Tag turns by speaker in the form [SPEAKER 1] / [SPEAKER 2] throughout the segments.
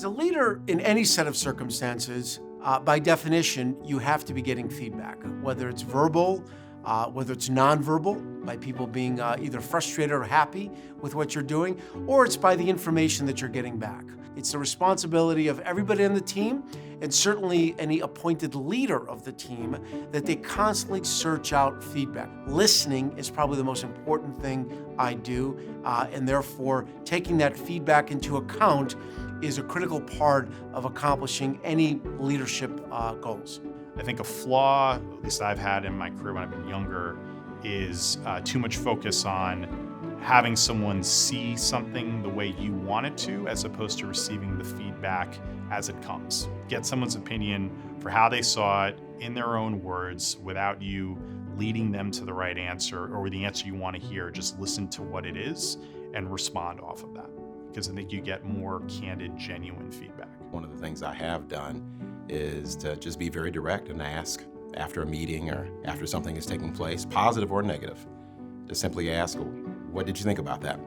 [SPEAKER 1] As a leader in any set of circumstances, by definition, you have to be getting feedback, whether it's verbal, whether it's nonverbal, by people being either frustrated or happy with what you're doing, or it's by the information that you're getting back. It's the responsibility of everybody on the team, and certainly any appointed leader of the team, that they constantly search out feedback. Listening is probably the most important thing I do, and therefore taking that feedback into account is a critical part of accomplishing any leadership goals.
[SPEAKER 2] I think a flaw, at least I've had in my career when I've been younger, is too much focus on having someone see something the way you want it to, as opposed to receiving the feedback as it comes. Get someone's opinion for how they saw it in their own words without you leading them to the right answer or the answer you want to hear. Just listen to what it is and respond off of that, because I think you get more candid, genuine feedback.
[SPEAKER 3] One of the things I have done is to just be very direct and ask after a meeting or after something is taking place, positive or negative, to simply ask, what did you think about that?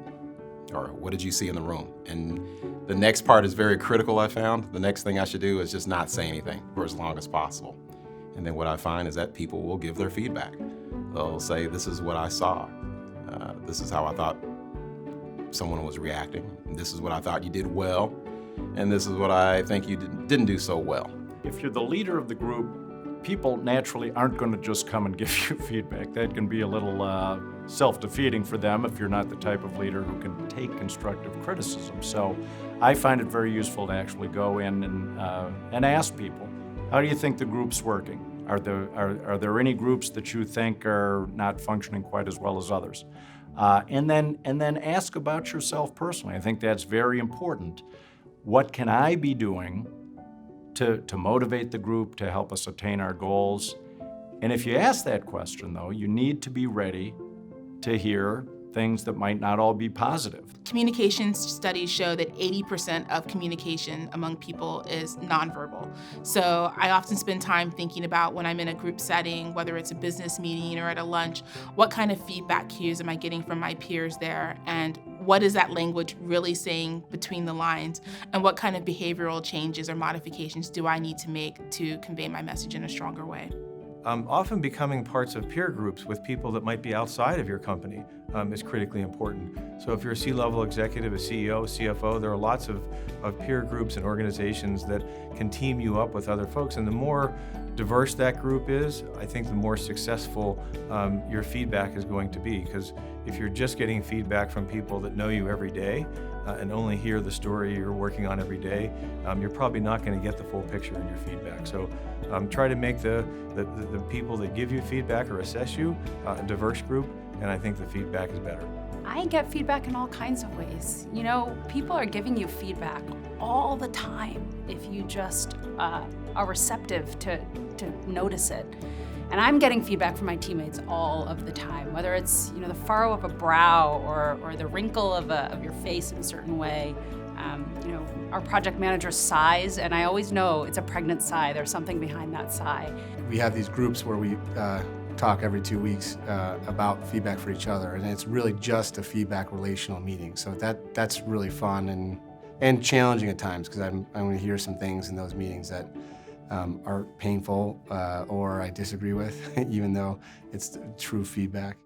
[SPEAKER 3] Or what did you see in the room? And the next part is very critical, I found. The next thing I should do is just not say anything for as long as possible. And then what I find is that people will give their feedback. They'll say, this is what I saw. This is how I thought someone was reacting. This is what I thought you did well. And this is what I think you didn't do so well.
[SPEAKER 4] If you're the leader of the group, people naturally aren't going to just come and give you feedback. That can be a little self-defeating for them if you're not the type of leader who can take constructive criticism. So I find it very useful to actually go in and ask people, how do you think the group's working? Are there any groups that you think are not functioning quite as well as others? And then ask about yourself personally. I think that's very important. What can I be doing to motivate the group, to help us attain our goals? And if you ask that question, though, you need to be ready to hear things that might not all be positive.
[SPEAKER 5] Communication studies show that 80% of communication among people is nonverbal. So I often spend time thinking about when I'm in a group setting, whether it's a business meeting or at a lunch, what kind of feedback cues am I getting from my peers there? And what is that language really saying between the lines? And what kind of behavioral changes or modifications do I need to make to convey my message in a stronger way?
[SPEAKER 6] Often becoming parts of peer groups with people that might be outside of your company is critically important. So if you're a C-level executive, a CEO, CFO, there are lots of peer groups and organizations that can team you up with other folks. And the more diverse that group is, I think the more successful your feedback is going to be. Because if you're just getting feedback from people that know you every day and only hear the story you're working on every day, you're probably not going to get the full picture in your feedback. So try to make the people that give you feedback or assess you a diverse group, and I think the feedback is better.
[SPEAKER 7] I get feedback in all kinds of ways. You know, people are giving you feedback all the time if you just are receptive to notice it. And I'm getting feedback from my teammates all of the time, whether it's the furrow of a brow or the wrinkle of your face in a certain way. Our project manager's sighs, and I always know it's a pregnant sigh. There's something behind that sigh.
[SPEAKER 8] We have these groups where we talk every 2 weeks about feedback for each other, and it's really just a feedback relational meeting. So that's really fun and challenging at times, because I'm going to hear some things in those meetings that are painful or I disagree with, even though it's true feedback.